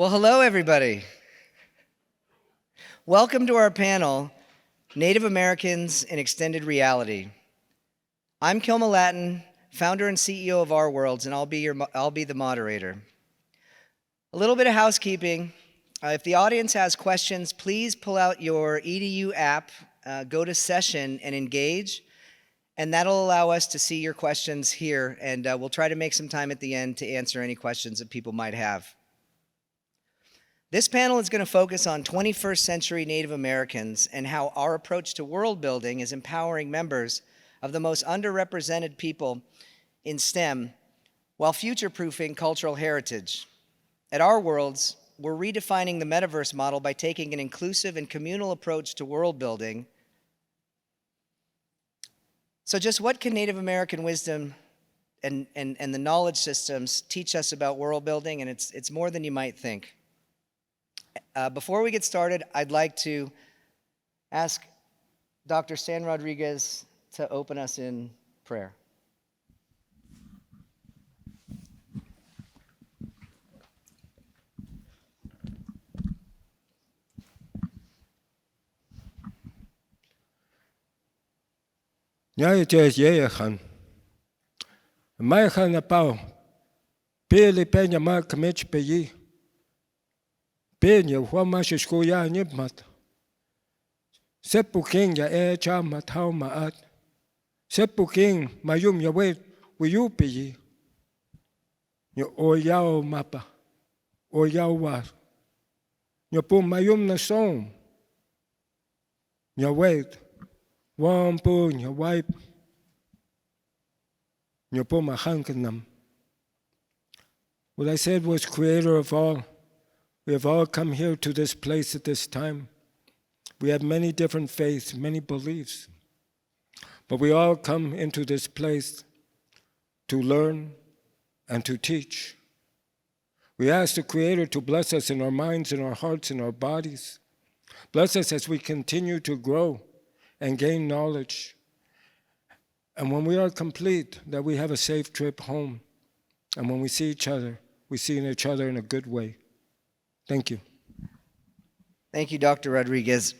Well, hello, everybody. Welcome to our panel, Native Americans in Extended Reality. I'm Kilma Lattin, founder and CEO of Our Worlds, and I'll be the moderator. A little bit of housekeeping. If the audience has questions, please pull out your EDU app, go to session, and engage. And that'll allow us to see your questions here, and we'll try to make some time at the end to answer any questions that people might have. This panel is going to focus on 21st century Native Americans and how our approach to world building is empowering members of the most underrepresented people in STEM while future-proofing cultural heritage. At Our Worlds, we're redefining the metaverse model by taking an inclusive and communal approach to world building. So just what can Native American wisdom and the knowledge systems teach us about world building? And it's more than you might think. Before we get started, I'd like to ask Dr. Stan Rodriguez to open us in prayer. Penya huama shishkuya nipmat. Sepuking ya echa matau maat. Sepuking mayum ya wet wiyupi. Yo oyao mapa. Oyao war. Yo pum mayum na som. Ya wet. Wampu ya wipe. Yo pum a hankanam. What I said was creator of all. We have all come here to this place at this time. We have many different faiths, many beliefs. But we all come into this place to learn and to teach. We ask the Creator to bless us in our minds, in our hearts, in our bodies. Bless us as we continue to grow and gain knowledge. And when we are complete, that we have a safe trip home. And when we see each other, we see each other in a good way. Thank you. Thank you, Dr. Rodriguez.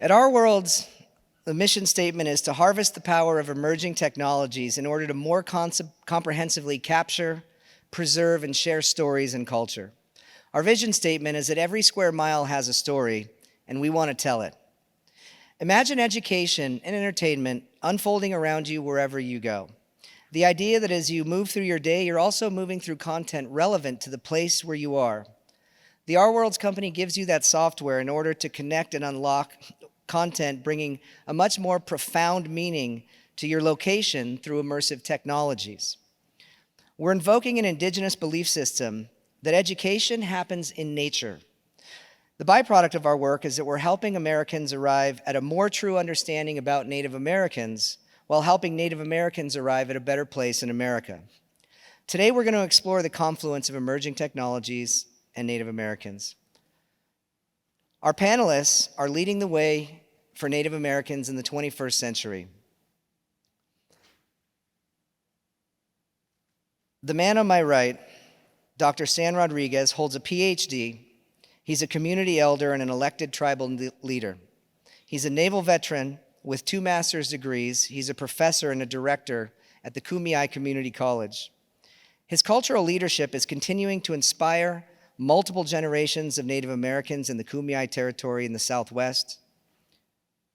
At Our Worlds, the mission statement is to harvest the power of emerging technologies in order to more comprehensively capture, preserve, and share stories and culture. Our vision statement is that every square mile has a story, and we want to tell it. Imagine education and entertainment unfolding around you wherever you go. The idea that as you move through your day, you're also moving through content relevant to the place where you are. The Our Worlds company gives you that software in order to connect and unlock content, bringing a much more profound meaning to your location through immersive technologies. We're invoking an Indigenous belief system that education happens in nature. The byproduct of our work is that we're helping Americans arrive at a more true understanding about Native Americans while helping Native Americans arrive at a better place in America. Today, we're going to explore the confluence of emerging technologies and Native Americans. Our panelists are leading the way for Native Americans in the 21st century. The man on my right, Dr. Stan Rodriguez, holds a PhD. He's a community elder and an elected tribal leader. He's a naval veteran with 2 master's degrees. He's a professor and a director at the Kumeyaay Community College. His cultural leadership is continuing to inspire multiple generations of Native Americans in the Kumeyaay territory in the Southwest.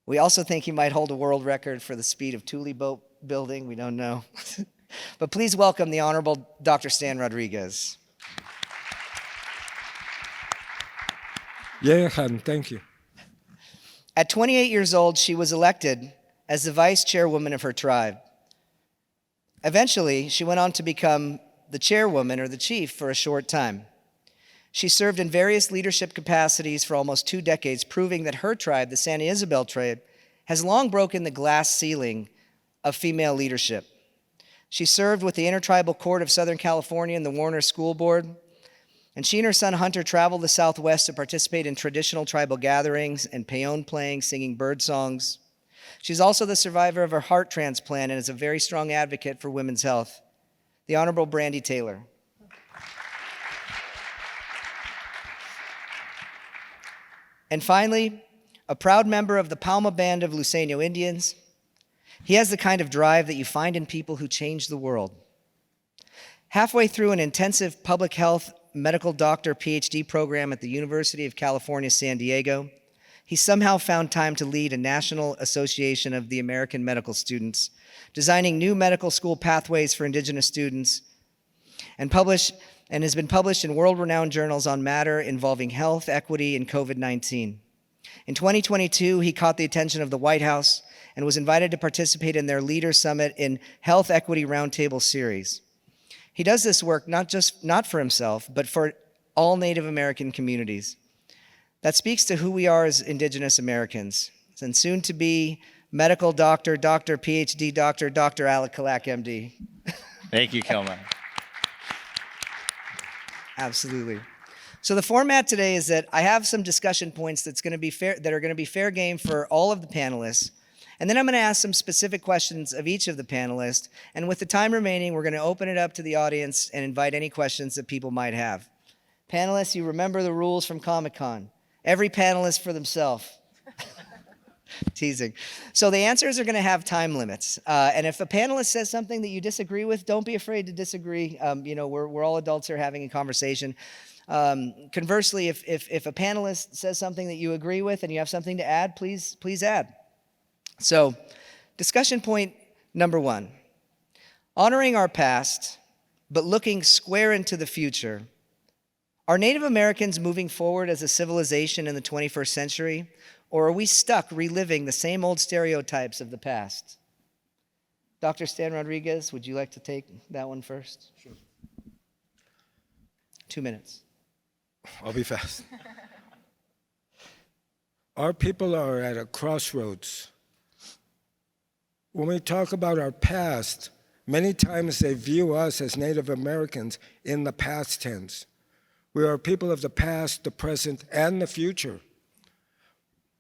We also think he might hold a world record for the speed of Thule boat building. We don't know. But please welcome the Honorable Dr. Stan Rodriguez. Yeah, thank you. At 28 years old, she was elected as the vice chairwoman of her tribe. Eventually, she went on to become the chairwoman or the chief for a short time. She served in various leadership capacities for almost 2 decades, proving that her tribe, the San Isabel tribe, has long broken the glass ceiling of female leadership. She served with the Intertribal Court of Southern California and the Warner School Board. And she and her son Hunter traveled the Southwest to participate in traditional tribal gatherings and peon playing, singing bird songs. She's also the survivor of her heart transplant and is a very strong advocate for women's health. the Honorable Brandie Taylor. And finally, a proud member of the Palma Band of Luiseño Indians. He has the kind of drive that you find in people who change the world. Halfway through an intensive public health medical doctor PhD program at the University of California, San Diego, he somehow found time to lead a National Association of the American Medical Students, designing new medical school pathways for Indigenous students, and has been published in world-renowned journals on matter involving health, equity, and COVID-19. In 2022, he caught the attention of the White House and was invited to participate in their Leader Summit in Health Equity Roundtable Series. He does this work not for himself, but for all Native American communities. That speaks to who we are as Indigenous Americans. And soon to be medical doctor, PhD doctor, Dr. Alec, Calac, MD. Thank you, Kilma. Absolutely. So the format today is that I have some discussion points that are going to be fair game for all of the panelists. And then I'm going to ask some specific questions of each of the panelists. And with the time remaining, we're going to open it up to the audience and invite any questions that people might have. Panelists, you remember the rules from Comic-Con. Every panelist for themselves. Teasing. So the answers are going to have time limits. And if a panelist says something that you disagree with, don't be afraid to disagree. We're all adults here having a conversation. Conversely, if a panelist says something that you agree with and you have something to add, please add. So, discussion point number 1. Honoring our past, but looking square into the future. Are Native Americans moving forward as a civilization in the 21st century, or are we stuck reliving the same old stereotypes of the past? Dr. Stan Rodriguez, would you like to take that one first? Sure. 2 minutes. I'll be fast. Our people are at a crossroads. When we talk about our past, many times they view us as Native Americans in the past tense. We are people of the past, the present, and the future.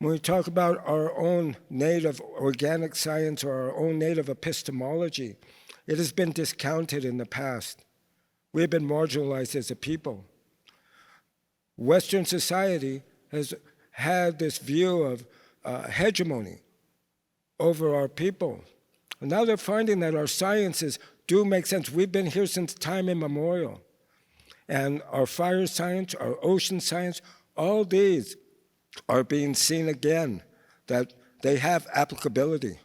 When we talk about our own native organic science or our own native epistemology, it has been discounted in the past. We have been marginalized as a people. Western society has had this view of hegemony over our people. And now they're finding that our sciences do make sense. We've been here since time immemorial. And our fire science, our ocean science, all these are being seen again, that they have applicability.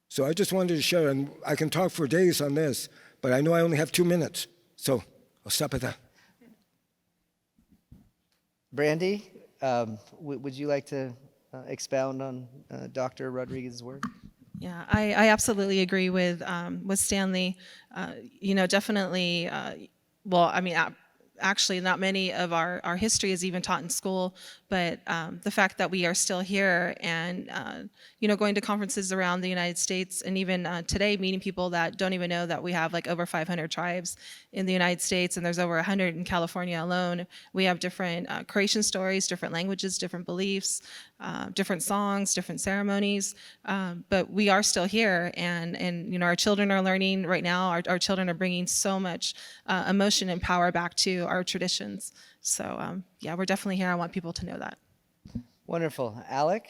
So I just wanted to share, and I can talk for days on this, but I know I only have 2 minutes, so I'll stop at that. Brandie, would you like to expound on Dr. Rodriguez's work? Yeah, I absolutely agree with Stanley. Definitely. Actually, not many of our history is even taught in school, but the fact that we are still here and, going to conferences around the United States, and even today meeting people that don't even know that we have like over 500 tribes in the United States, and there's over 100 in California alone. We have different creation stories, different languages, different beliefs, different songs, different ceremonies, but we are still here, and our children are learning right now. Our children are bringing so much emotion and power back to our traditions. So we're definitely here. I want people to know that. Wonderful. Alec?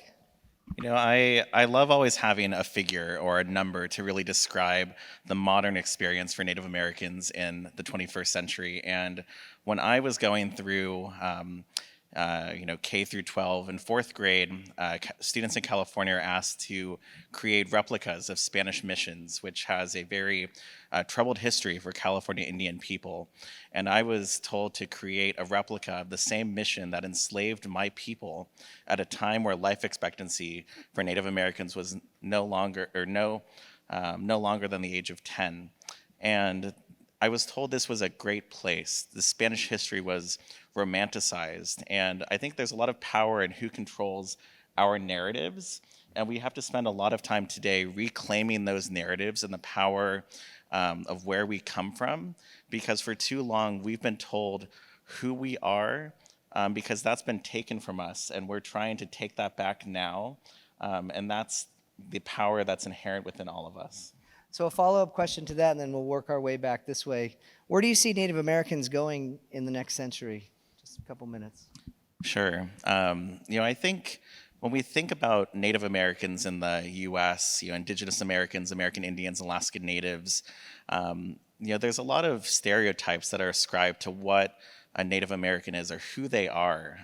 I love always having a figure or a number to really describe the modern experience for Native Americans in the 21st century. And when I was going through K through 12 in fourth grade, students in California are asked to create replicas of Spanish missions, which has a very troubled history for California Indian people. And I was told to create a replica of the same mission that enslaved my people at a time where life expectancy for Native Americans was no longer than the age of 10. And I was told this was a great place. The Spanish history was romanticized. And I think there's a lot of power in who controls our narratives. And we have to spend a lot of time today reclaiming those narratives and the power of where we come from. Because for too long, we've been told who we are because that's been taken from us. And we're trying to take that back now. And that's the power that's inherent within all of us. So a follow-up question to that, and then we'll work our way back this way. Where do you see Native Americans going in the next century? Just a couple minutes. Sure. I think when we think about Native Americans in the U.S., Indigenous Americans, American Indians, Alaskan Natives, there's a lot of stereotypes that are ascribed to what a Native American is or who they are.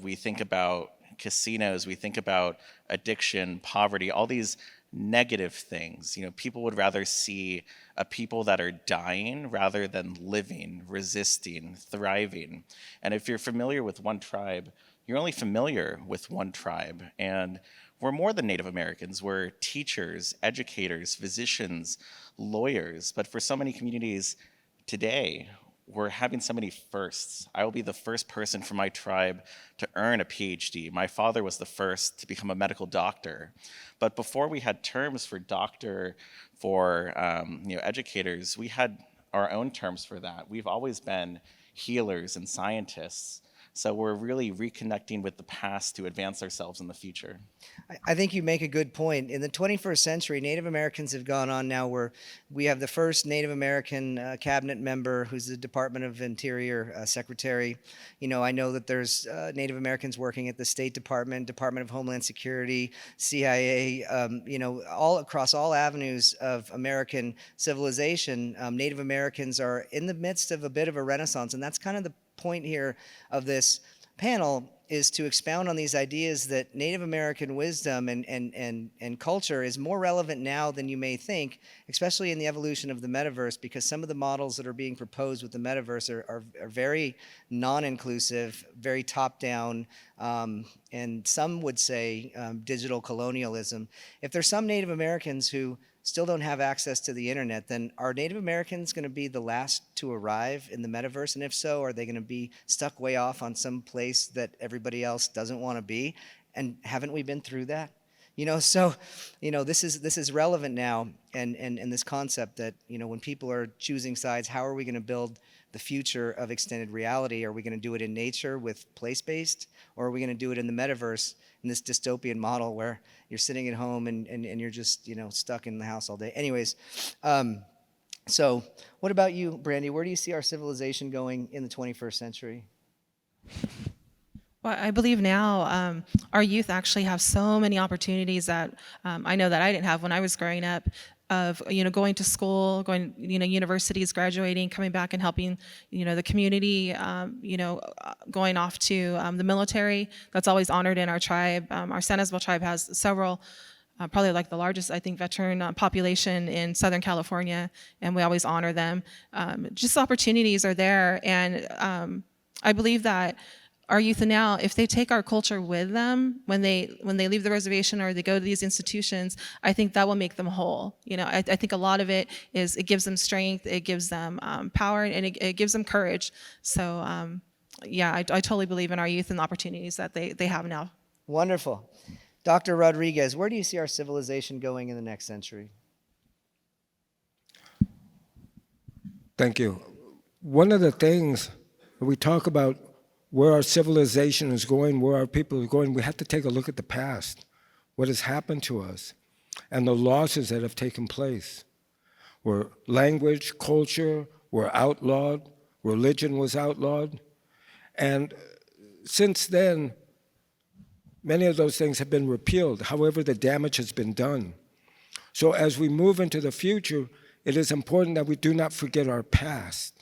We think about casinos, we think about addiction, poverty, all these negative things. People would rather see a people that are dying rather than living, resisting, thriving. And if you're familiar with one tribe, you're only familiar with one tribe. And we're more than Native Americans. We're teachers, educators, physicians, lawyers. But for so many communities today, we're having so many firsts. I will be the first person from my tribe to earn a PhD. My father was the first to become a medical doctor. But before we had terms for doctor, for educators, we had our own terms for that. We've always been healers and scientists. So we're really reconnecting with the past to advance ourselves in the future. I think you make a good point. In the 21st century, Native Americans have gone on now where we have the first Native American cabinet member who's the Department of Interior secretary. I know that there's Native Americans working at the State Department, Department of Homeland Security, CIA, all across all avenues of American civilization. Native Americans are in the midst of a bit of a renaissance, and that's kind of the point here of this panel is to expound on these ideas that Native American wisdom and culture is more relevant now than you may think, especially in the evolution of the metaverse, because some of the models that are being proposed with the metaverse are very non-inclusive, very top-down, and some would say digital colonialism. If there's some Native Americans who still don't have access to the internet, then are Native Americans going to be the last to arrive in the metaverse? And if so, are they going to be stuck way off on some place that everybody else doesn't want to be? And haven't we been through that? This is relevant now, and this concept that, when people are choosing sides, how are we going to build the future of extended reality? Are we going to do it in nature with place-based, or are we going to do it in the metaverse, in this dystopian model where you're sitting at home and you're just, stuck in the house all day? Anyways, so what about you, Brandie? Where do you see our civilization going in the 21st century? Well, I believe now our youth actually have so many opportunities that I know that I didn't have when I was growing up, of going to school, going universities, graduating, coming back and helping the community, going off to the military. That's always honored in our tribe. Our San Isabel tribe has several, probably like the largest, I think, veteran population in Southern California, and we always honor them. Just opportunities are there, and I believe that our youth now, if they take our culture with them when they leave the reservation or they go to these institutions, I think that will make them whole. I think a lot of it is it gives them strength, it gives them power, and it gives them courage. So I totally believe in our youth and the opportunities that they have now. Wonderful. Dr. Rodriguez, where do you see our civilization going in the next century? Thank you. One of the things we talk about where our civilization is going, where our people are going, we have to take a look at the past, what has happened to us, and the losses that have taken place. Where language, culture were outlawed, religion was outlawed, and since then, many of those things have been repealed. However, the damage has been done. So as we move into the future, it is important that we do not forget our past.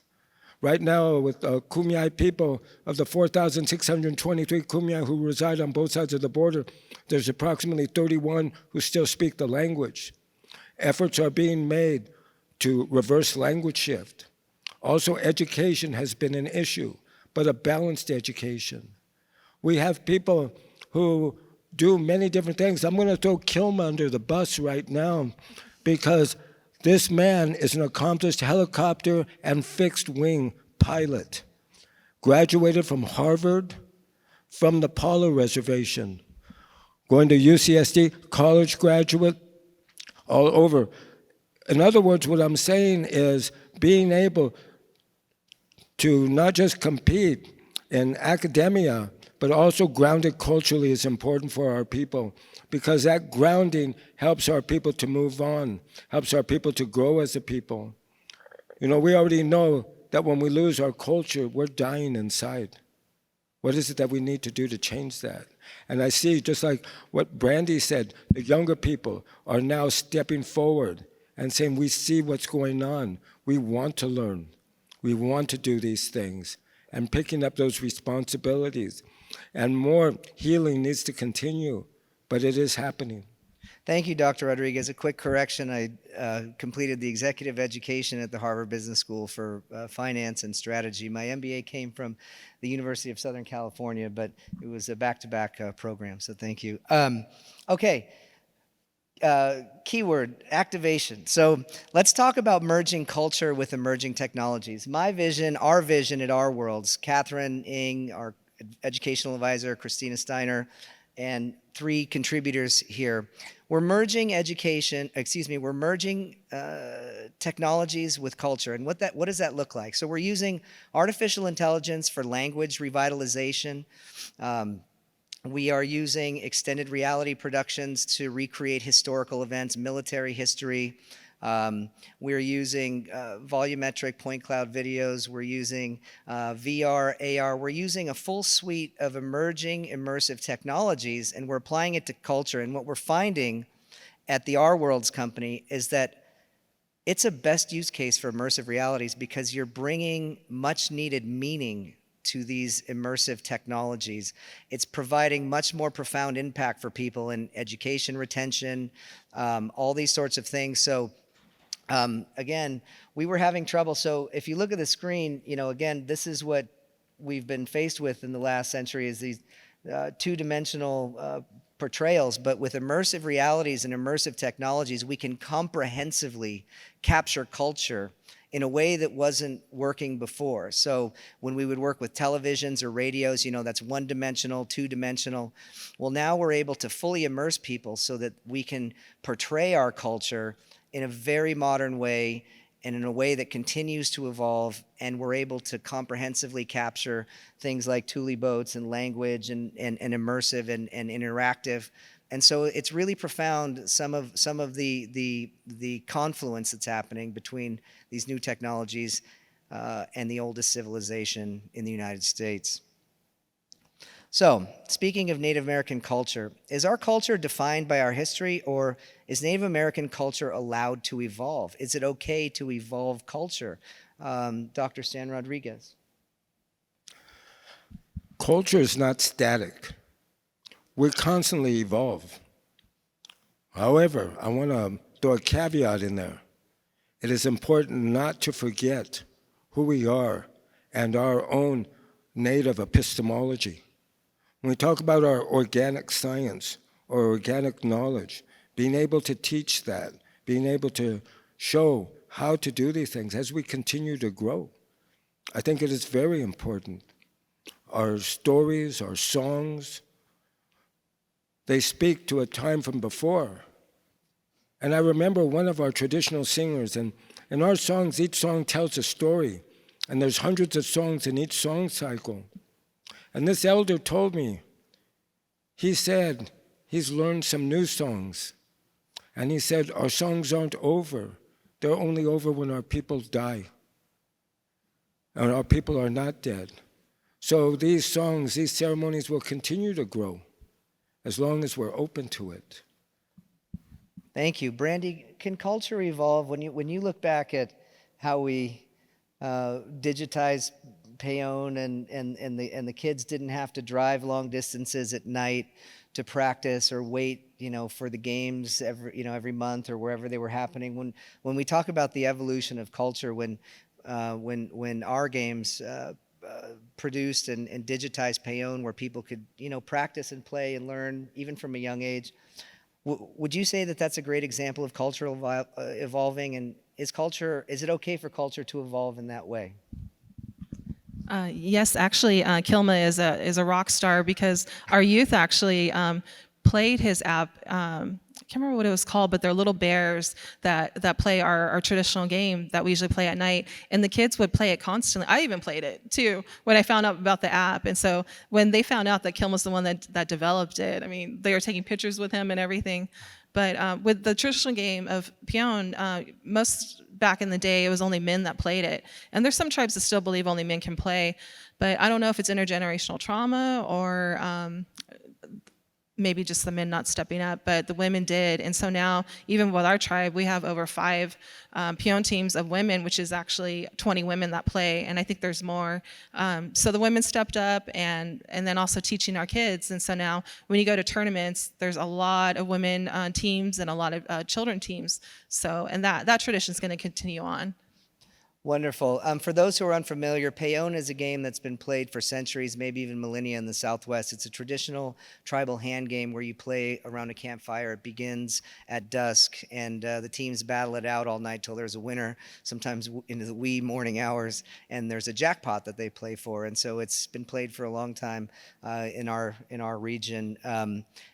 Right now, with Kumeyaay people, of the 4,623 Kumeyaay who reside on both sides of the border, there's approximately 31 who still speak the language. Efforts are being made to reverse language shift. Also, education has been an issue, but a balanced education. We have people who do many different things. I'm going to throw Kilma under the bus right now, because this man is an accomplished helicopter and fixed-wing pilot, graduated from Harvard, from the Paula Reservation, going to UCSD, college graduate, all over. In other words, what I'm saying is being able to not just compete in academia, but also grounded culturally is important for our people, because that grounding helps our people to move on, helps our people to grow as a people. You know, we already know that when we lose our culture, we're dying inside. What is it that we need to do to change that? And I see, just like what Brandie said, the younger people are now stepping forward and saying, we see what's going on. We want to learn. We want to do these things, and picking up those responsibilities. And more healing needs to continue, but it is happening. Thank you, Dr. Rodriguez. A quick correction. I completed the executive education at the Harvard Business School for finance and strategy. My MBA came from the University of Southern California, but it was a back-to-back program, so thank you. Okay. Keyword, activation. So let's talk about merging culture with emerging technologies. My vision, our vision at Our Worlds, Catherine Ng, our educational advisor, Christina Steiner, and 3 contributors here. We're merging technologies with culture. And what does that look like? So we're using artificial intelligence for language revitalization. We are using extended reality productions to recreate historical events, military history. We're using volumetric point cloud videos. We're using VR, AR. We're using a full suite of emerging immersive technologies, and we're applying it to culture. And what we're finding at the Our Worlds company is that it's a best use case for immersive realities, because you're bringing much needed meaning to these immersive technologies. It's providing much more profound impact for people in education, retention, all these sorts of things. So again, we were having trouble. So if you look at the screen, you know, again, this is what we've been faced with in the last century, is these two-dimensional portrayals. But with immersive realities and immersive technologies, we can comprehensively capture culture in a way that wasn't working before. So when we would work with televisions or radios, you know, that's one-dimensional, two-dimensional. Well, now we're able to fully immerse people so that we can portray our culture in a very modern way and in a way that continues to evolve, and we're able to comprehensively capture things like Thule boats and language and immersive and interactive. And so it's really profound, some of the confluence that's happening between these new technologies and the oldest civilization in the United States. So, speaking of Native American culture, is our culture defined by our history, or is Native American culture allowed to evolve? Is it okay to evolve culture? Dr. Stan Rodriguez. Culture is not static. We constantly evolve. However, I want to throw a caveat in there. It is important not to forget who we are and our own native epistemology. When we talk about our organic science or organic knowledge, being able to teach that, being able to show how to do these things as we continue to grow, I think it is very important. Our stories, our songs, they speak to a time from before. And I remember one of our traditional singers, and in our songs, each song tells a story, and there's hundreds of songs in each song cycle. And this elder told me, he said he's learned some new songs. And he said, our songs aren't over. They're only over when our people die. And our people are not dead. So these songs, these ceremonies will continue to grow as long as we're open to it. Thank you. Brandie, can culture evolve? When you look back at how we digitize Payon and the kids didn't have to drive long distances at night to practice or wait, you know, for the games every month or wherever they were happening. When we talk about the evolution of culture, when our games produced and digitized Payon, where people could, you know, practice and play and learn even from a young age, would you say that that's a great example of cultural evolving? And is it okay for culture to evolve in that way? Yes, actually, Kilma is a rock star, because our youth actually played his app can't remember what it was called, but they're little bears that play our traditional game that we usually play at night. And the kids would play it constantly. I even played it too when I found out about the app. And so when they found out that Kilma was the one that developed it, I mean, they were taking pictures with him and everything. But with the traditional game of peon, most back in the day, it was only men that played it. And there's some tribes that still believe only men can play. But I don't know if it's intergenerational trauma or maybe just the men not stepping up, but the women did. And so now, even with our tribe, we have over 5 peon teams of women, which is actually 20 women that play, and I think there's more. So the women stepped up, and then also teaching our kids. And so now, when you go to tournaments, there's a lot of women teams and a lot of children teams. So, and that tradition is going to continue on. Wonderful. For those who are unfamiliar, Peon is a game that's been played for centuries, maybe even millennia in the Southwest. It's a traditional tribal hand game where you play around a campfire. It begins at dusk, and the teams battle it out all night till there's a winner, sometimes into the wee morning hours, and there's a jackpot that they play for. And so it's been played for a long time in our region.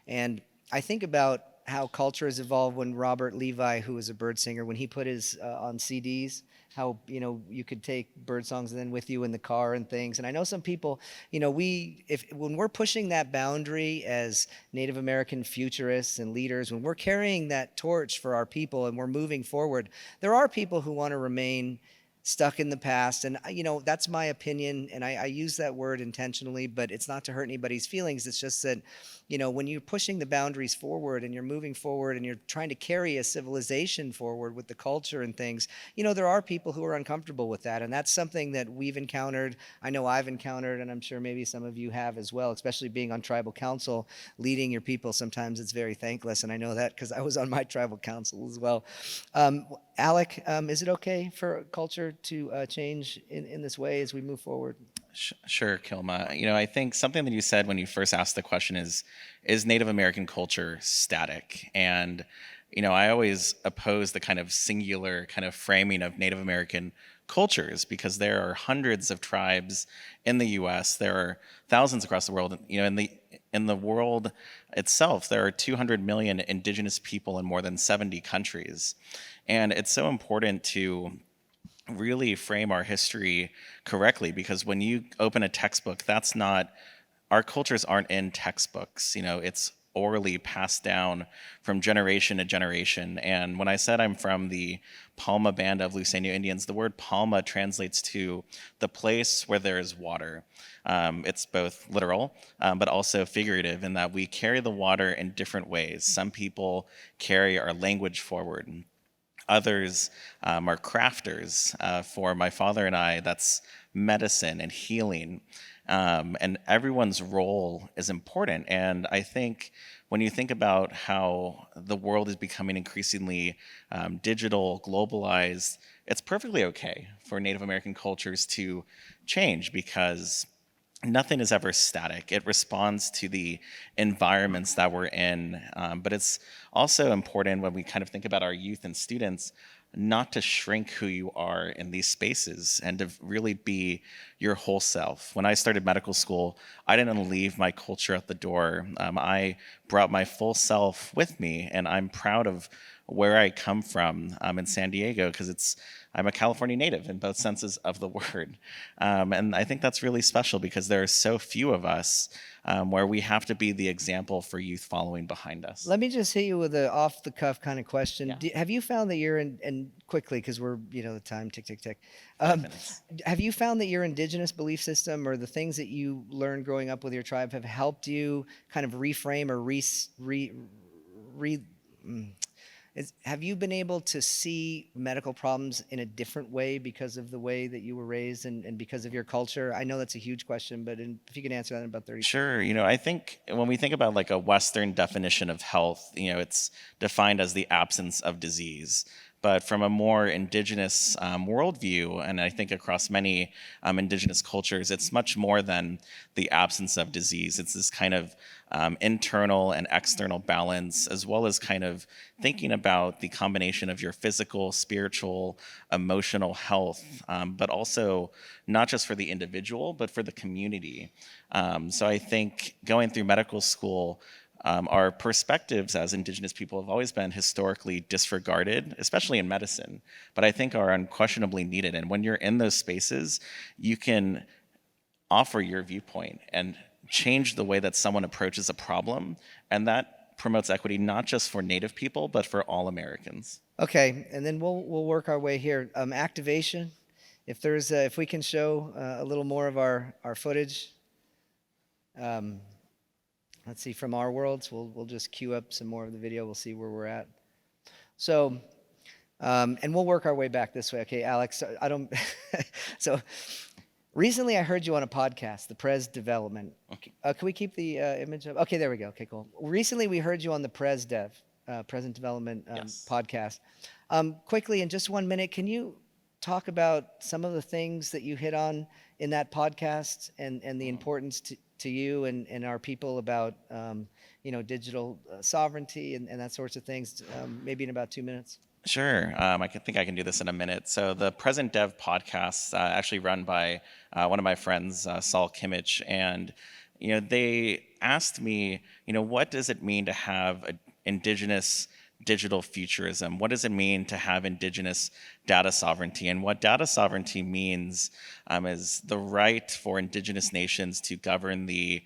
And I think about how culture has evolved when Robert Levi, who was a bird singer, when he put his on CDs, how, you could take bird songs and then with you in the car and things. And I know some people, when we're pushing that boundary as Native American futurists and leaders, when we're carrying that torch for our people and we're moving forward, there are people who want to remain stuck in the past. And, that's my opinion. And I use that word intentionally, but it's not to hurt anybody's feelings. It's just that, when you're pushing the boundaries forward and you're moving forward and you're trying to carry a civilization forward with the culture and things, there are people who are uncomfortable with that. And that's something that we've encountered. I know I've encountered, and I'm sure maybe some of you have as well, especially being on tribal council, leading your people. Sometimes it's very thankless. And I know that because I was on my tribal council as well. Alec, is it okay for culture to change in this way as we move forward? Sure, Kilma. I think something that you said when you first asked the question is Native American culture static? And, I always oppose the kind of singular kind of framing of Native American cultures because there are hundreds of tribes in the U.S. There are thousands across the world. In the world itself, there are 200 million indigenous people in more than 70 countries. And it's so important to really frame our history correctly because when you open a textbook, our cultures aren't in textbooks. It's orally passed down from generation to generation. And when I said I'm from the Palma band of Luiseño Indians, the word Palma translates to the place where there is water. It's both literal, but also figurative in that we carry the water in different ways. Some people carry our language forward. Others are crafters. For my father and I, that's medicine and healing. And everyone's role is important. And I think when you think about how the world is becoming increasingly digital, globalized, it's perfectly okay for Native American cultures to change because nothing is ever static. It responds to the environments that we're in. But it's also important when we kind of think about our youth and students not to shrink who you are in these spaces and to really be your whole self. When I started medical school, I didn't leave my culture at the door. I brought my full self with me, and I'm proud of where I come from in San Diego because I'm a California native in both senses of the word. And I think that's really special because there are so few of us where we have to be the example for youth following behind us. Let me just hit you with an off-the-cuff kind of question. Yeah. Have you found that you're and quickly, because we're, the time, tick, tick, tick. Have you found that your indigenous belief system or the things that you learned growing up with your tribe have helped you kind of reframe or have you been able to see medical problems in a different way because of the way that you were raised and because of your culture? I know that's a huge question, but if you can answer that in about 30 seconds. Sure. I think when we think about like a Western definition of health, it's defined as the absence of disease. But from a more indigenous worldview, and I think across many indigenous cultures, it's much more than the absence of disease. It's this kind of internal and external balance, as well as kind of thinking about the combination of your physical, spiritual, emotional health, but also not just for the individual, but for the community. So I think going through medical school, our perspectives as Indigenous people have always been historically disregarded, especially in medicine, but I think are unquestionably needed. And when you're in those spaces, you can offer your viewpoint and change the way that someone approaches a problem, and that promotes equity not just for Native people, but for all Americans. Okay, and then we'll work our way here. Activation. If we can show a little more of our footage. Let's see, from our worlds, we'll just queue up some more of the video. We'll see where we're at. So, and we'll work our way back this way. Okay, Alex, I don't. So, recently I heard you on a podcast, the Pres Development. Can we keep the image up? Okay, there we go. Okay, cool. Recently we heard you on the Present Development Yes. podcast. Quickly, in just 1 minute, can you talk about some of the things that you hit on in that podcast and the importance to you and our people about digital sovereignty and that sorts of things, maybe in about 2 minutes? Sure. I think I can do this in a minute. So the Present Dev podcast, actually run by one of my friends, Saul Kimmich, and they asked me, what does it mean to have an Indigenous digital futurism? What does it mean to have Indigenous data sovereignty? And what data sovereignty means is the right for Indigenous nations to govern the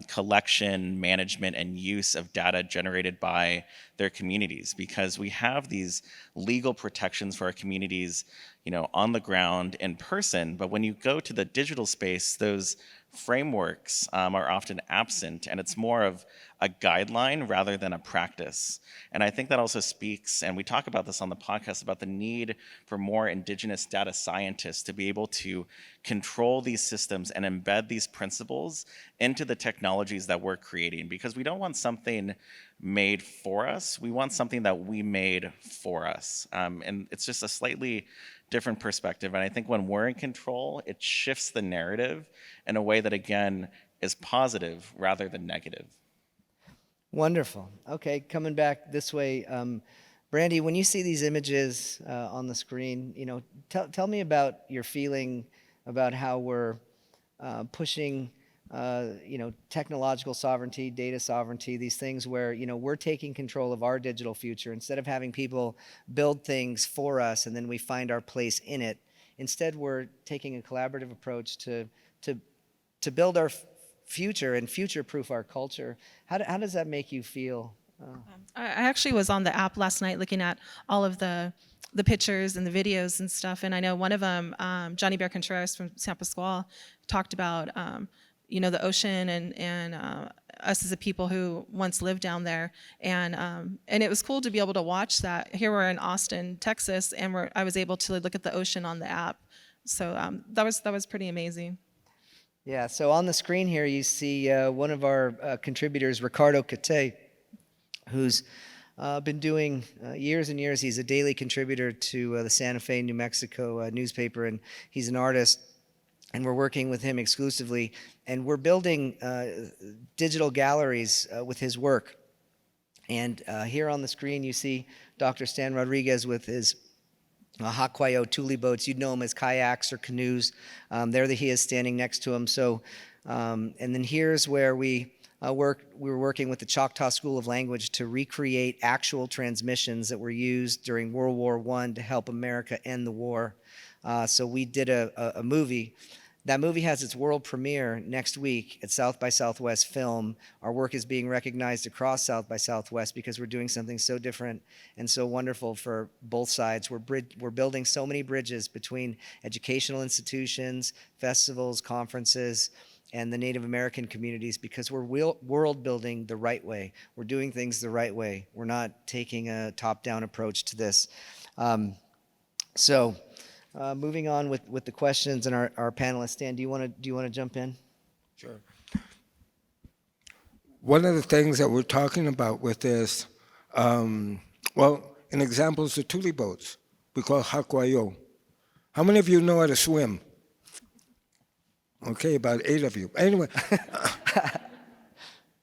collection, management, and use of data generated by their communities, because we have these legal protections for our communities, on the ground in person, but when you go to the digital space, those frameworks are often absent, and it's more of a guideline rather than a practice. And I think that also speaks, and we talk about this on the podcast, about the need for more Indigenous data scientists to be able to control these systems and embed these principles into the technologies that we're creating, because we don't want something made for us, we want something that we made for us. And it's just a slightly different perspective. And I think when we're in control, it shifts the narrative in a way that, again, is positive rather than negative. Wonderful. Okay, coming back this way, Brandie, when you see these images on the screen, tell me about your feeling about how we're pushing, technological sovereignty, data sovereignty, these things where, we're taking control of our digital future instead of having people build things for us and then we find our place in it. Instead, we're taking a collaborative approach to build our future and future-proof our culture. How does that make you feel? I actually was on the app last night looking at all of the pictures and the videos and stuff, and I know one of them, Johnny Bear Contreras from San Pasqual, talked about the ocean and us as a people who once lived down there, and it was cool to be able to watch that. Here we're in Austin, Texas, and I was able to look at the ocean on the app, so that was pretty amazing. Yeah, so on the screen here you see one of our contributors, Ricardo Cate, who's been doing years and years. He's a daily contributor to the Santa Fe, New Mexico newspaper, and he's an artist, and we're working with him exclusively, and we're building digital galleries with his work. And here on the screen you see Dr. Stan Rodriguez with his Hakwayo tule boats. You'd know them as kayaks or canoes. There he is standing next to him. So, and then here's where we were working with the Choctaw School of Language to recreate actual transmissions that were used during World War I to help America end the war. So we did a movie. That movie has its world premiere next week at South by Southwest Film. Our work is being recognized across South by Southwest because we're doing something so different and so wonderful for both sides. We're building so many bridges between educational institutions, festivals, conferences, and the Native American communities because we're world building the right way. We're doing things the right way. We're not taking a top-down approach to this. Moving on with the questions and our panelists. Stan, do you want to jump in? Sure. One of the things that we're talking about with this, an example is the tule boats. We call Hakwayo. How many of you know how to swim? Okay, about 8 of you. Anyway,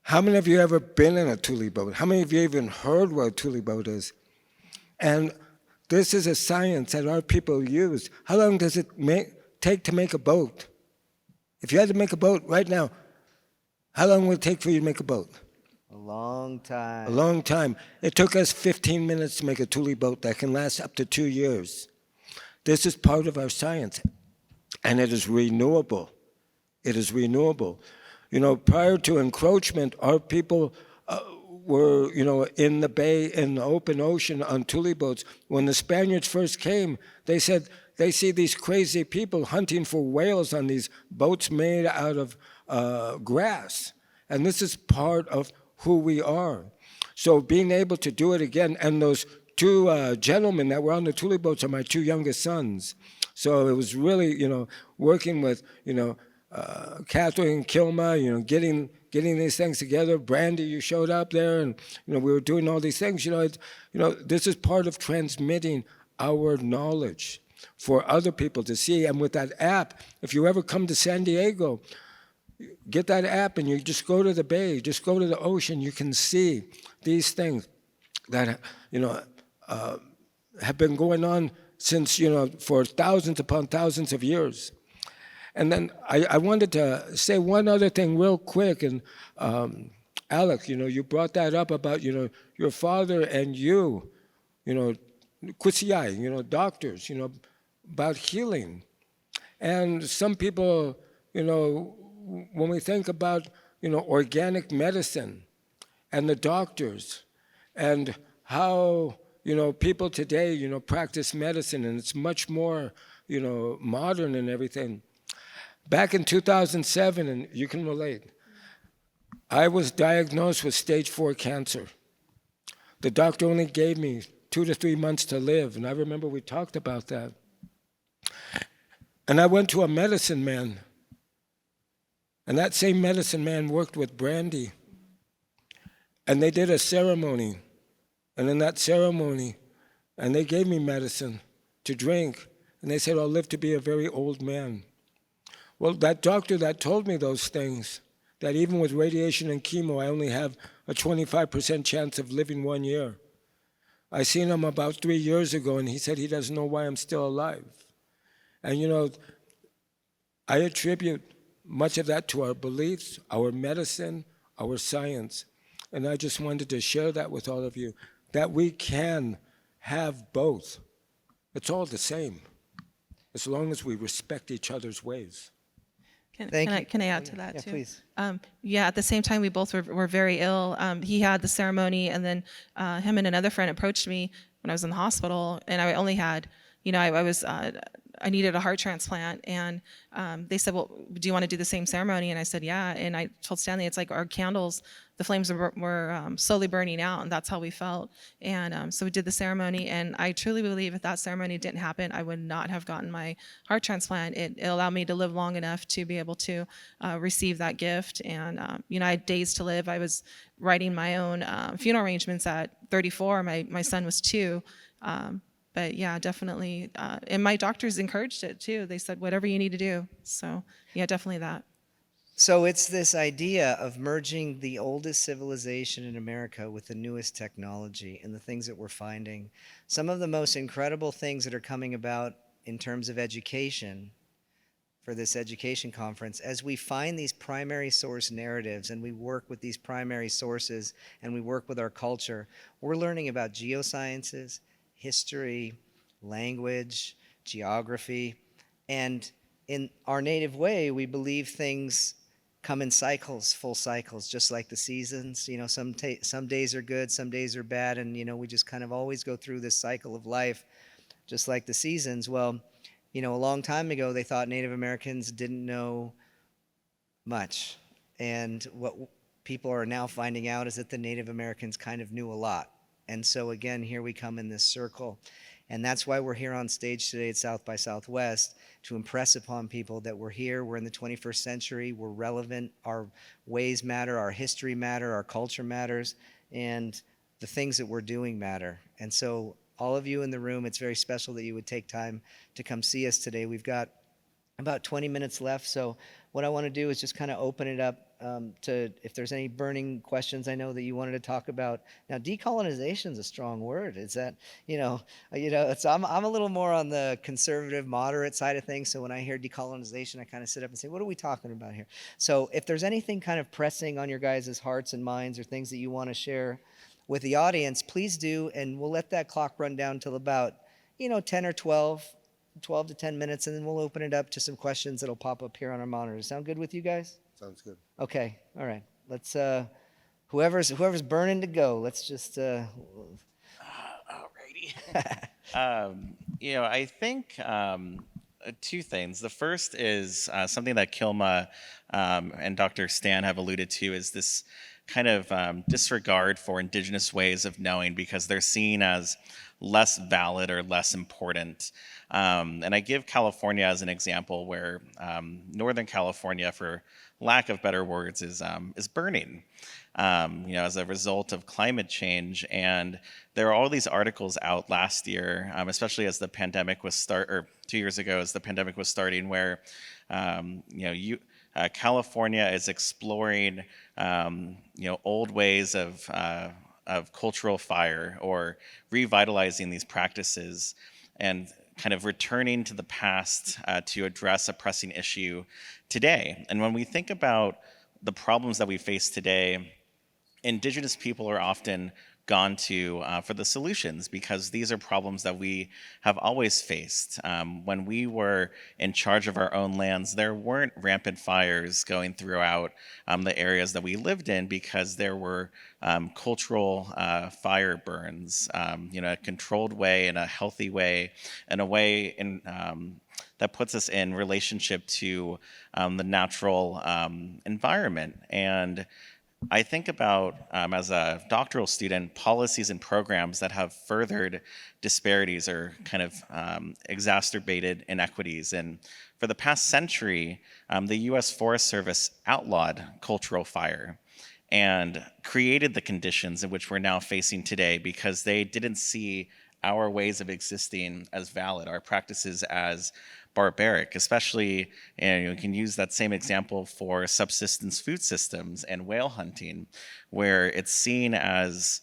how many of you ever been in a tule boat? How many of you even heard what a tule boat is? And this is a science that our people use. How long does it take to make a boat? If you had to make a boat right now, how long would it take for you to make a boat? A long A time. long time. It took us 15 minutes to make a tule boat that can last up to 2 years. This is part of our science, and it is renewable. It is renewable. You know, prior to encroachment, our people were, you know, in the bay, in the open ocean on tule boats. When the Spaniards first came, they said they see these crazy people hunting for whales on these boats made out of grass. And this is part of who we are. So being able to do it again, and those two gentlemen that were on the tule boats are my two youngest sons. So it was really, you know, working with, you know, Catherine and Kilma, you know, getting these things together. Brandie, you showed up there, and you know we were doing all these things. You know, this is part of transmitting our knowledge for other people to see. And with that app, if you ever come to San Diego, get that app and you just go to the bay, just go to the ocean. You can see these things that you know have been going on since, you know, for thousands upon thousands of years. And then I wanted to say one other thing real quick. And Alec, you know, you brought that up about, you know, your father and you know, Kusiai, you know, doctors, you know, about healing. And some people, you know, when we think about, you know, organic medicine and the doctors and how, you know, people today, you know, practice medicine, and it's much more, you know, modern and everything. Back in 2007, and you can relate, I was diagnosed with stage 4 cancer. The doctor only gave me 2 to 3 months to live, and I remember we talked about that. And I went to a medicine man, and that same medicine man worked with Brandie. And they did a ceremony, and in that ceremony, and they gave me medicine to drink, and they said, I'll live to be a very old man. Well, that doctor that told me those things, that even with radiation and chemo, I only have a 25% chance of living 1 year. I seen him about 3 years ago, and he said he doesn't know why I'm still alive. And you know, I attribute much of that to our beliefs, our medicine, our science. And I just wanted to share that with all of you, that we can have both. It's all the same, as long as we respect each other's ways. Can I add to that Yeah, too? please. Yeah, at the same time, we both were very ill. He had the ceremony, and then him and another friend approached me when I was in the hospital, and I only had, you know, I needed a heart transplant, and they said, well, do you want to do the same ceremony? And I said, yeah. And I told Stanley, it's like our candles, the flames were slowly burning out, and that's how we felt. And so we did the ceremony, and I truly believe if that ceremony didn't happen, I would not have gotten my heart transplant. It allowed me to live long enough to be able to receive that gift. And, you know, I had days to live. I was writing my own funeral arrangements at 34. My son was 2. But yeah, definitely. And my doctors encouraged it too. They said, whatever you need to do. So yeah, definitely that. So it's this idea of merging the oldest civilization in America with the newest technology and the things that we're finding. Some of the most incredible things that are coming about in terms of education for this education conference, as we find these primary source narratives and we work with these primary sources and we work with our culture, we're learning about geosciences, history, language, geography, and in our native way, we believe things come in cycles, full cycles, just like the seasons. You know, some days are good, some days are bad, and you know, we just kind of always go through this cycle of life, just like the seasons. Well, you know, a long time ago, they thought Native Americans didn't know much, and what people are now finding out is that the Native Americans kind of knew a lot. And so again, here we come in this circle. And that's why we're here on stage today at South by Southwest, to impress upon people that we're here, we're in the 21st century, we're relevant, our ways matter, our history matter, our culture matters, and the things that we're doing matter. And so all of you in the room, it's very special that you would take time to come see us today. We've got about 20 minutes left, so what I want to do is just kind of open it up if there's any burning questions I know that you wanted to talk about. Now, decolonization is a strong word. Is that, I'm a little more on the conservative, moderate side of things. So when I hear decolonization, I kind of sit up and say, what are we talking about here? So if there's anything kind of pressing on your guys' hearts and minds or things that you want to share with the audience, please do. And we'll let that clock run down till about, 10 or 12 to 10 minutes, and then we'll open it up to some questions that'll pop up here on our monitors. Sound good with you guys? Sounds good. Okay, all right. Let's whoever's burning to go, let's just Alrighty. I think two things. The first is something that Kilma and Dr. Stan have alluded to, is this kind of disregard for Indigenous ways of knowing because they're seen as less valid or less important. And I give California as an example where Northern California, for lack of better words, is burning, as a result of climate change. And there are all these articles out last year, especially as the pandemic was 2 years ago, as the pandemic was starting, where California is exploring old ways of cultural fire, or revitalizing these practices and kind of returning to the past to address a pressing issue today. And when we think about the problems that we face today, Indigenous people are often gone to for the solutions, because these are problems that we have always faced. When we were in charge of our own lands, there weren't rampant fires going throughout the areas that we lived in, because there were cultural fire burns, a controlled way, in a healthy way, in a way that puts us in relationship to the natural environment. And I think about, as a doctoral student, policies and programs that have furthered disparities or kind of exacerbated inequities. And for the past century, the U.S. Forest Service outlawed cultural fire and created the conditions in which we're now facing today, because they didn't see our ways of existing as valid, our practices as barbaric. Especially, you can use that same example for subsistence food systems and whale hunting, where it's seen as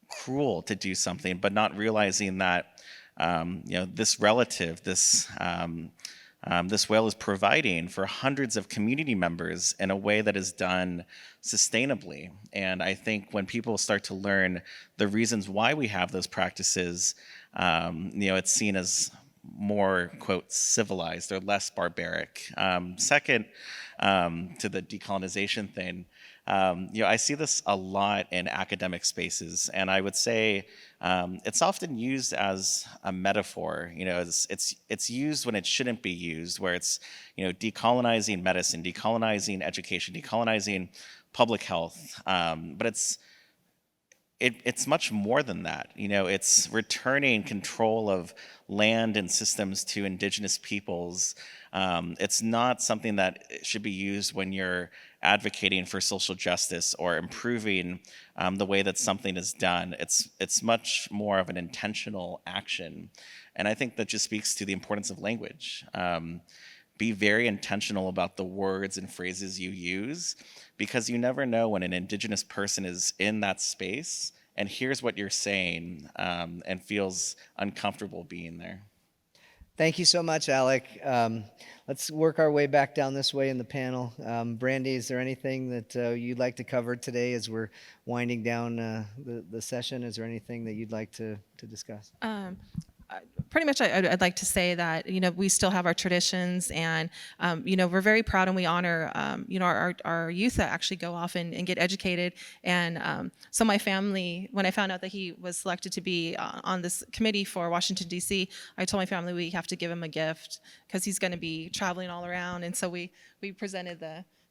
cruel to do something, but not realizing that this relative, this whale is providing for hundreds of community members in a way that is done sustainably. And I think when people start to learn the reasons why we have those practices, it's seen as more, quote, civilized or less barbaric. Second, to the decolonization thing, I see this a lot in academic spaces, and I would say it's often used as a metaphor. It's used when it shouldn't be used, where it's decolonizing medicine, decolonizing education, decolonizing public health, but it's much more than that. It's returning control of land and systems to Indigenous peoples. It's not something that should be used when you're advocating for social justice or improving the way that something is done. It's much more of an intentional action. And I think that just speaks to the importance of language. Be very intentional about the words and phrases you use, because you never know when an Indigenous person is in that space and hears what you're saying and feels uncomfortable being there. Thank you so much, Alec. Let's work our way back down this way in the panel. Brandie, is there anything that you'd like to cover today as we're winding down the session? Is there anything that you'd like to discuss? Pretty much, I'd like to say that, we still have our traditions, and, we're very proud and we honor, our youth that actually go off and get educated. And so my family, when I found out that he was selected to be on this committee for Washington, D.C., I told my family we have to give him a gift, because he's going to be traveling all around. And so we presented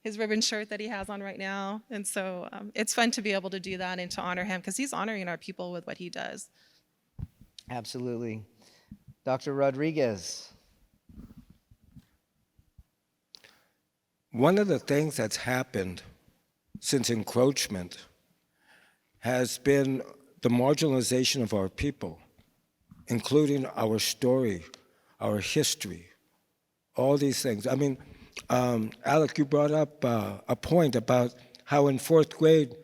his ribbon shirt that he has on right now. And so it's fun to be able to do that and to honor him, because he's honoring our people with what he does. Absolutely. Dr. Rodriguez. One of the things that's happened since encroachment has been the marginalization of our people, including our story, our history, all these things. I mean, Alec, you brought up a point about how in fourth grade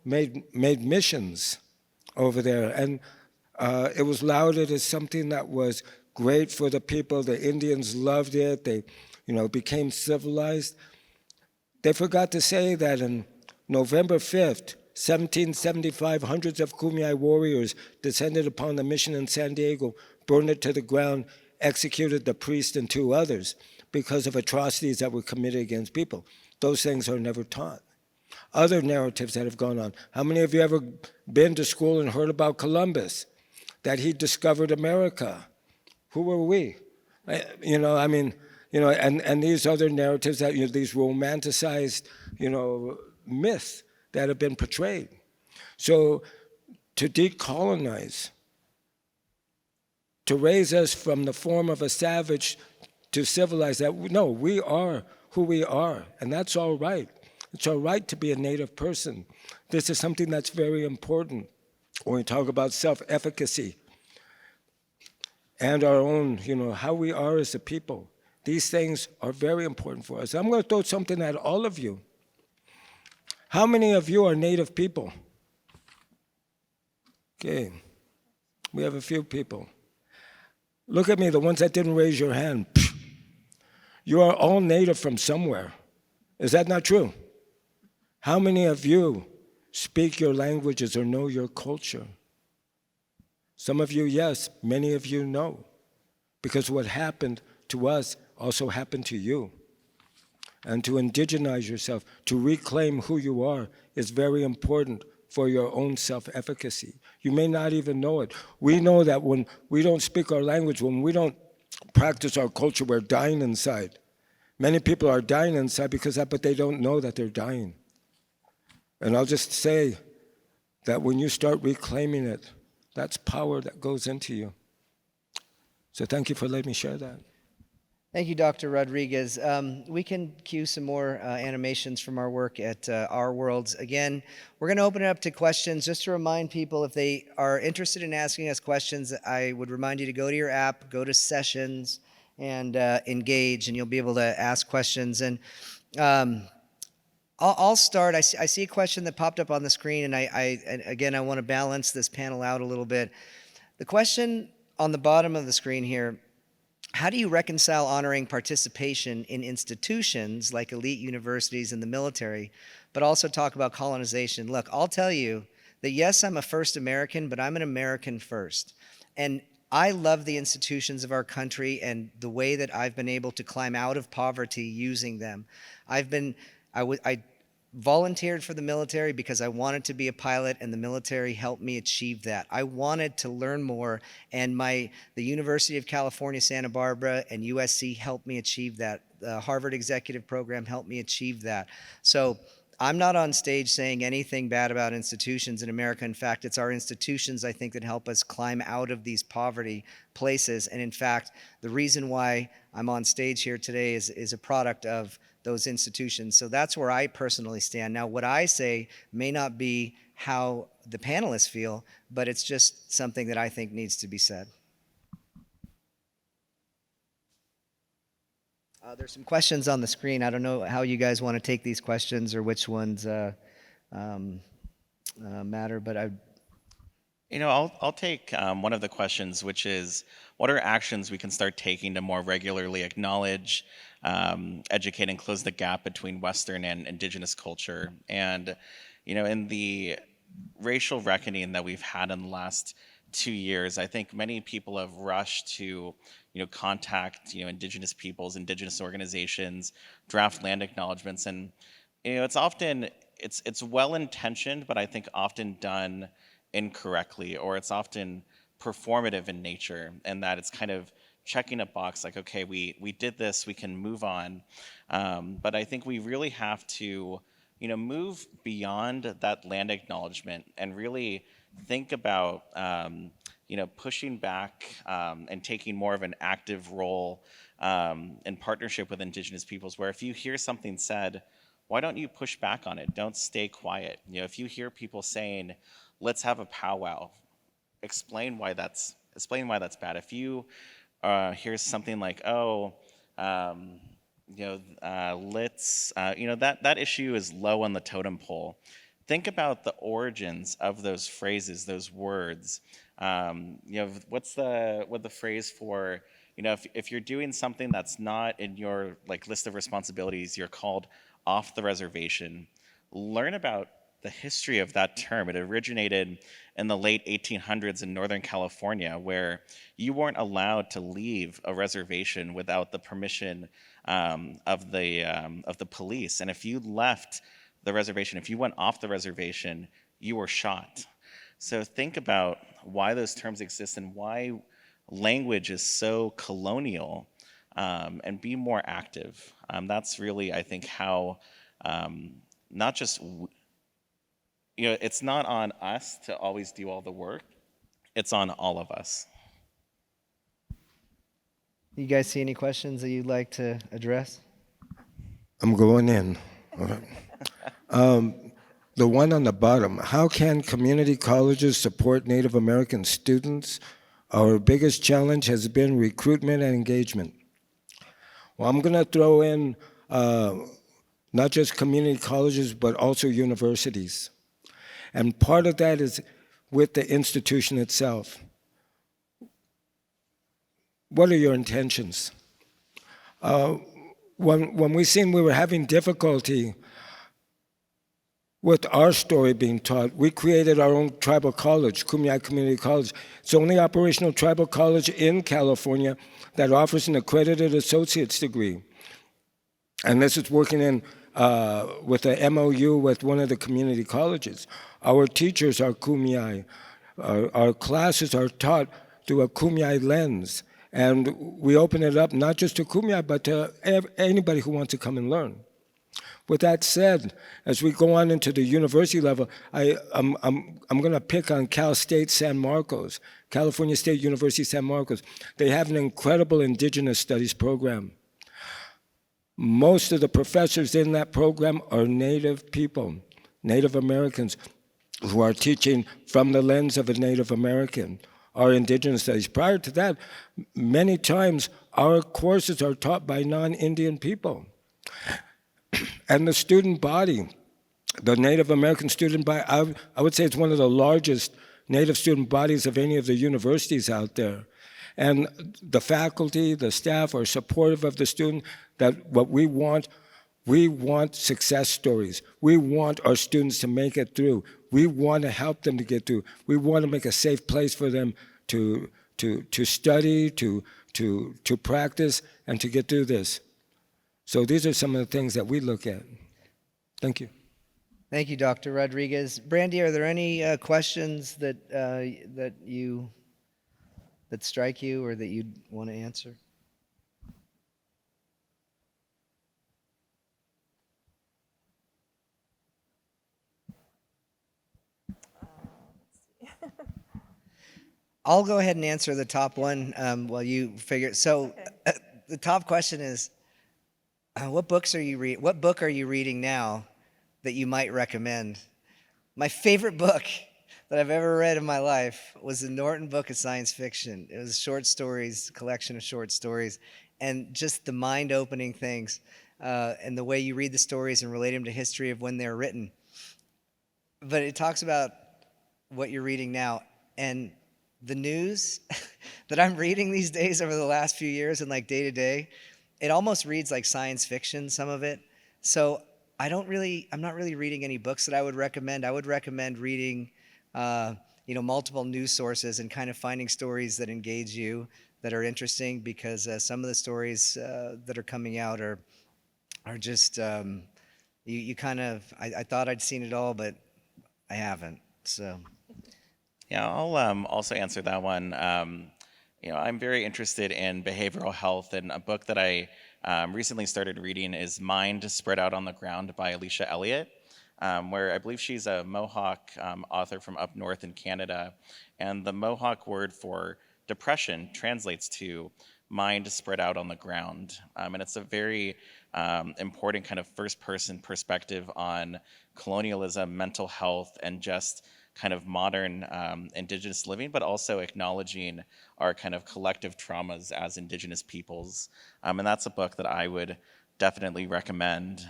made missions over there, and it was lauded as something that was great for the people. The Indians loved it. They, became civilized. They forgot to say that on November 5th, 1775, hundreds of Kumeyaay warriors descended upon the mission in San Diego, burned it to the ground, executed the priest and 2 others because of atrocities that were committed against people. Those things are never taught. Other narratives that have gone on. How many of you ever been to school and heard about Columbus? That he discovered America. Who were we? And these other narratives that, these romanticized, myths that have been portrayed. So to decolonize, to raise us from the form of a savage to civilize, that, no, we are who we are, and that's all right. It's all right to be a Native person. This is something that's very important when we talk about self-efficacy and our own, how we are as a people. These things are very important for us. I'm going to throw something at all of you. How many of you are Native people? Okay, we have a few people. Look at me, the ones that didn't raise your hand. You are all Native from somewhere. Is that not true? How many of you speak your languages or know your culture? Some of you, yes. Many of you, no. Because what happened to us also happened to you. And to indigenize yourself, to reclaim who you are, is very important for your own self-efficacy. You may not even know it. We know that when we don't speak our language, when we don't practice our culture, we're dying inside. Many people are dying inside because of that, but they don't know that they're dying. And I'll just say that when you start reclaiming it, that's power that goes into you. So thank you for letting me share that. Thank you, Dr. Rodriguez. We can cue some more animations from our work at Our Worlds. Again, we're going to open it up to questions. Just to remind people, if they are interested in asking us questions, I would remind you to go to your app, go to Sessions, and engage, and you'll be able to ask questions. And I'll start. I see a question that popped up on the screen, and I want to balance this panel out a little bit. The question on the bottom of the screen here: how do you reconcile honoring participation in institutions like elite universities and the military, but also talk about colonization? Look, I'll tell you that yes, I'm a first American, but I'm an American first. And I love the institutions of our country and the way that I've been able to climb out of poverty using them. I volunteered for the military because I wanted to be a pilot, and the military helped me achieve that. I wanted to learn more, and the University of California, Santa Barbara, and USC helped me achieve that. The Harvard Executive Program helped me achieve that. So I'm not on stage saying anything bad about institutions in America. In fact, it's our institutions, I think, that help us climb out of these poverty places. And in fact, the reason why I'm on stage here today is a product of those institutions. So that's where I personally stand. Now, what I say may not be how the panelists feel, but it's just something that I think needs to be said. There's some questions on the screen. I don't know how you guys want to take these questions or which ones matter, but I'll take one of the questions, which is, what are actions we can start taking to more regularly acknowledge, educate, and close the gap between Western and Indigenous culture? And, in the racial reckoning that we've had in the last 2 years, I think many people have rushed to, contact, Indigenous peoples, Indigenous organizations, draft land acknowledgements, and, it's often, it's well-intentioned, but I think often done incorrectly, or it's often performative in nature, and that it's kind of checking a box like, okay, we did this, we can move on. But I think we really have to, move beyond that land acknowledgement and really think about, pushing back and taking more of an active role in partnership with Indigenous peoples, where if you hear something said, why don't you push back on it? Don't stay quiet. If you hear people saying, let's have a powwow, explain why that's bad. If you hear something like, that issue is low on the totem pole. Think about the origins of those phrases, those words. What's the phrase for, if you're doing something that's not in your list of responsibilities, you're called off the reservation. Learn about the history of that term. It originated in the late 1800s in Northern California, where you weren't allowed to leave a reservation without the permission of the police. And if you left the reservation, if you went off the reservation, you were shot. So think about why those terms exist and why language is so colonial, and be more active. That's really, I think, how not just, it's not on us to always do all the work, it's on all of us. You guys see any questions that you'd like to address? I'm going in. All right. The one on the bottom, how can community colleges support Native American students? Our biggest challenge has been recruitment and engagement. Well, I'm going to throw in not just community colleges, but also universities. And part of that is with the institution itself. What are your intentions? When we seen we were having difficulty with our story being taught, we created our own tribal college, Kumeyaay Community College. It's the only operational tribal college in California that offers an accredited associate's degree. And this is working in with a MOU with one of the community colleges. Our teachers are Kumeyaay. Our classes are taught through a Kumeyaay lens. And we open it up not just to Kumeyaay, but to anybody who wants to come and learn. With that said, as we go on into the university level, I'm going to pick on Cal State San Marcos, California State University San Marcos. They have an incredible Indigenous studies program. Most of the professors in that program are Native people, Native Americans, who are teaching from the lens of a Native American, our Indigenous studies. Prior to that, many times our courses are taught by non-Indian people. And the student body, the Native American student body, I would say it's one of the largest Native student bodies of any of the universities out there. And the faculty, the staff are supportive of the student, that what we want success stories. We want our students to make it through. We want to help them to get through. We want to make a safe place for them to study, to practice, and to get through this. So these are some of the things that we look at. Thank you. Thank you, Dr. Rodriguez. Brandie, are there any questions that strike you or that you'd want to answer? I'll go ahead and answer the top one while you figure. So, the top question is, what book are you reading now that you might recommend? My favorite book that I've ever read in my life was the Norton book of science fiction. It was short stories, a collection of short stories, and just the mind-opening things, and the way you read the stories and relate them to history of when they're written. But it talks about what you're reading now, and the news that I'm reading these days over the last few years and day to day, it almost reads like science fiction, some of it. So I'm not really reading any books that I would recommend. I would recommend reading, multiple news sources and kind of finding stories that engage you, that are interesting, because some of the stories that are coming out are just, you kind of, I thought I'd seen it all, but I haven't, so. Yeah, I'll also answer that one. I'm very interested in behavioral health, and a book that I recently started reading is Mind Spread Out on the Ground by Alicia Elliott, where I believe she's a Mohawk author from up north in Canada. And the Mohawk word for depression translates to mind spread out on the ground. And it's a very important kind of first-person perspective on colonialism, mental health, and just kind of modern Indigenous living, but also acknowledging our kind of collective traumas as Indigenous peoples. And that's a book that I would definitely recommend.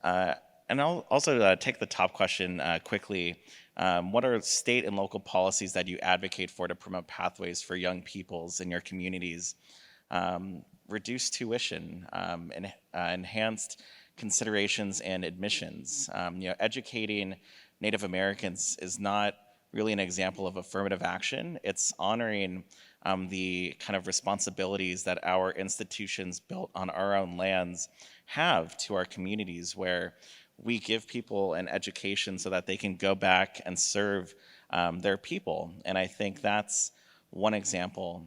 And I'll also take the top question quickly. What are state and local policies that you advocate for to promote pathways for young peoples in your communities? Reduce tuition, enhanced considerations and admissions. Educating Native Americans is not really an example of affirmative action. It's honoring the kind of responsibilities that our institutions built on our own lands have to our communities, where we give people an education so that they can go back and serve their people. And I think that's one example.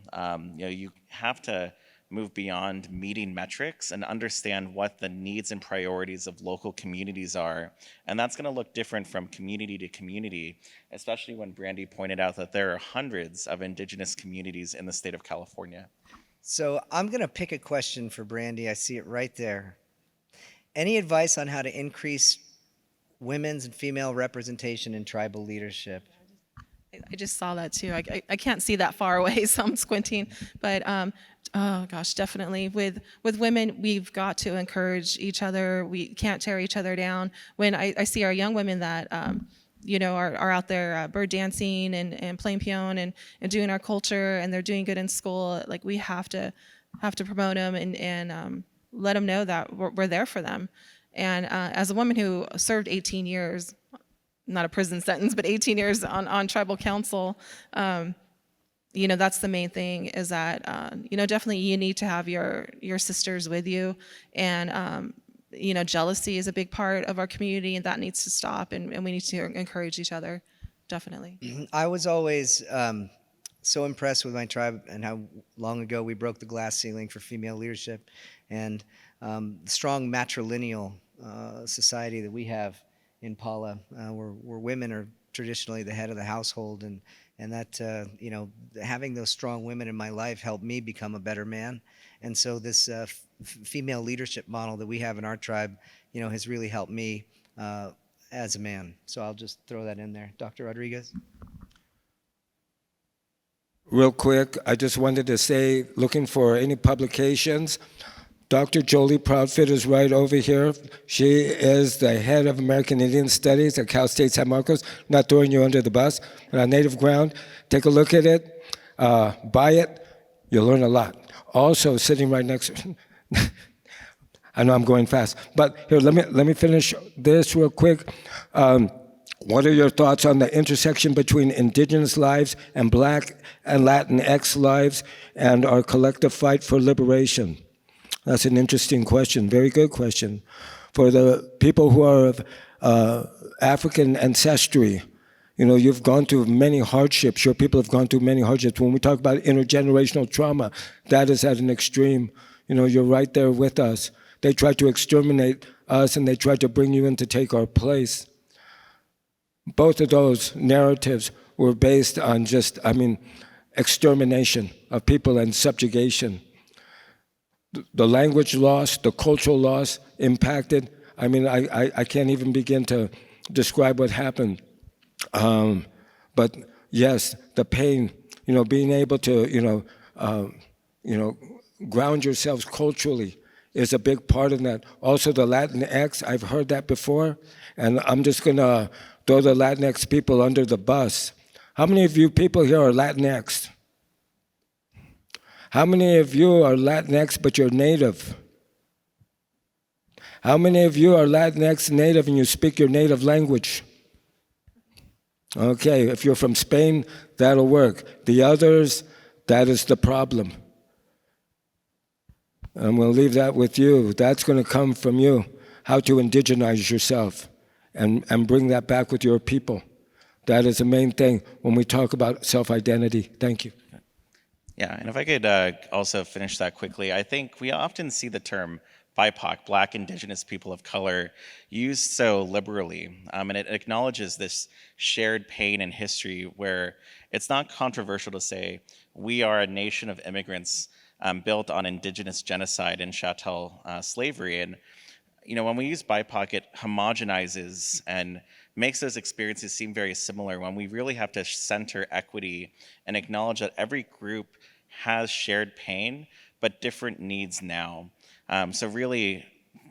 You have to move beyond meeting metrics and understand what the needs and priorities of local communities are. And that's going to look different from community to community, especially when Brandie pointed out that there are hundreds of Indigenous communities in the state of California. So I'm going to pick a question for Brandie. I see it right there. Any advice on how to increase women's and female representation in tribal leadership? I just saw that too. I can't see that far away, so I'm squinting. But oh gosh, definitely with women, we've got to encourage each other. We can't tear each other down. When I see our young women that are out there bird dancing and playing peon and doing our culture, and they're doing good in school, like we have to promote them and let them know that we're there for them. And as a woman who served 18 years, not a prison sentence, but 18 years on tribal council, that's the main thing, is that, definitely you need to have your sisters with you. And, jealousy is a big part of our community, and that needs to stop, and we need to encourage each other, definitely. I was always so impressed with my tribe and how long ago we broke the glass ceiling for female leadership, and the strong matrilineal society that we have in Paula, where women are traditionally the head of the household, and that having those strong women in my life helped me become a better man. And so this female leadership model that we have in our tribe, has really helped me as a man. So I'll just throw that in there. Dr. Rodriguez? Real quick, I just wanted to say, looking for any publications, Dr. Jolie Proudfit is right over here. She is the head of American Indian Studies at Cal State San Marcos. Not throwing you under the bus, but on native ground. Take a look at it, buy it, you'll learn a lot. Also, sitting right next to I know I'm going fast, but here, let me finish this real quick. What are your thoughts on the intersection between Indigenous lives and Black and Latinx lives and our collective fight for liberation? That's an interesting question, very good question. For the people who are of African ancestry, you've gone through many hardships. Your people have gone through many hardships. When we talk about intergenerational trauma, that is at an extreme. You're right there with us. They tried to exterminate us, and they tried to bring you in to take our place. Both of those narratives were based on extermination of people and subjugation. The language loss, the cultural loss impacted. I can't even begin to describe what happened. But yes, the pain, being able to, ground yourselves culturally is a big part of that. Also the Latinx, I've heard that before, and I'm just gonna throw the Latinx people under the bus. How many of you people here are Latinx? How many of you are Latinx but you're Native? How many of you are Latinx Native and you speak your native language? Okay, if you're from Spain, that'll work. The others, that is the problem. I'm going to leave that with you. That's going to come from you, how to indigenize yourself and bring that back with your people. That is the main thing when we talk about self-identity. Thank you. Yeah, and if I could also finish that quickly, I think we often see the term BIPOC, Black, Indigenous People of Color, used so liberally, and it acknowledges this shared pain and history where it's not controversial to say we are a nation of immigrants built on Indigenous genocide and chattel slavery. And when we use BIPOC, it homogenizes and makes those experiences seem very similar, when we really have to center equity and acknowledge that every group has shared pain, but different needs now. So really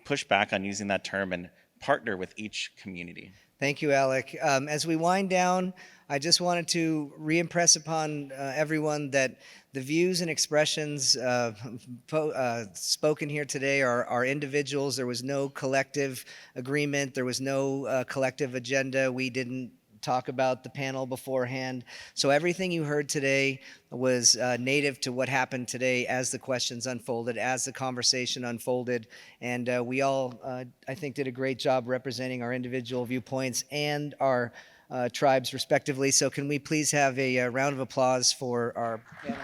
push back on using that term and partner with each community. Thank you, Alec. As we wind down, I just wanted to re-impress upon everyone that the views and expressions spoken here today are individuals. There was no collective agreement. There was no collective agenda. We didn't talk about the panel beforehand. So everything you heard today was native to what happened today as the questions unfolded, as the conversation unfolded. And we all, I think, did a great job representing our individual viewpoints and our tribes respectively. So can we please have a round of applause for our panelists?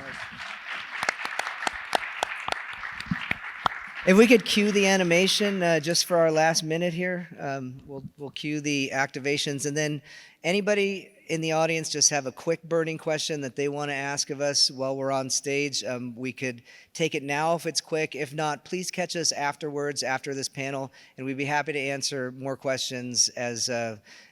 If we could cue the animation just for our last minute here, we'll cue the activations, and then anybody in the audience just have a quick burning question that they want to ask of us while we're on stage. We could take it now if it's quick. If not, please catch us afterwards, after this panel, and we'd be happy to answer more questions as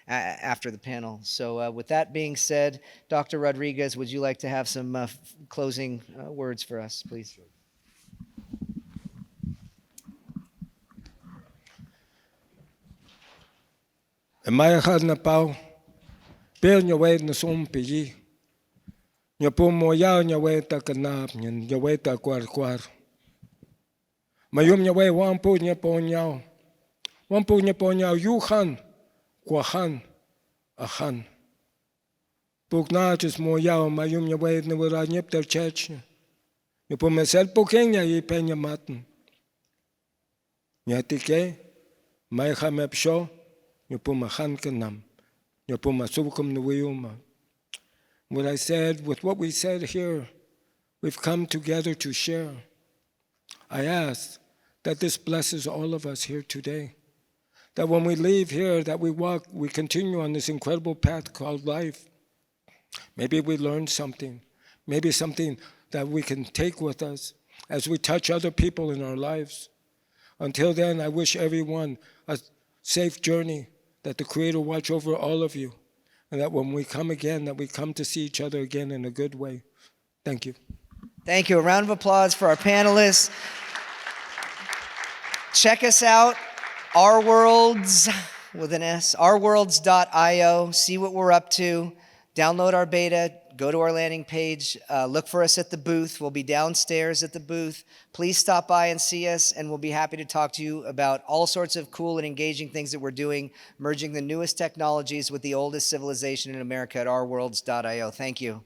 after the panel. So with that being said, Dr. Rodriguez, would you like to have some closing words for us, please? E mai had na pau, pel nya wei na som pi nya po mo ya nya wei ta kanap nya wei ta kwar. Mayum nya wei wan po nya po nya yu han, kwa han, a han. Puk na just mo ya mayum nya wei na wera nyep ter church nya po mesel po kenya I penya maten. Nya tike mai ha mep show. What I said, with what we said here, we've come together to share. I ask that this blesses all of us here today. That when we leave here, that we continue on this incredible path called life. Maybe we learn something. Maybe something that we can take with us as we touch other people in our lives. Until then, I wish everyone a safe journey. That the Creator watch over all of you, and that when we come again, that we come to see each other again in a good way. Thank you. Thank you. A round of applause for our panelists. Check us out, Our Worlds, with an S, ourworlds.io. See what we're up to. Download our beta. Go to our landing page. Look for us at the booth. We'll be downstairs at the booth. Please stop by and see us, and we'll be happy to talk to you about all sorts of cool and engaging things that we're doing, merging the newest technologies with the oldest civilization in America at ourworlds.io. Thank you.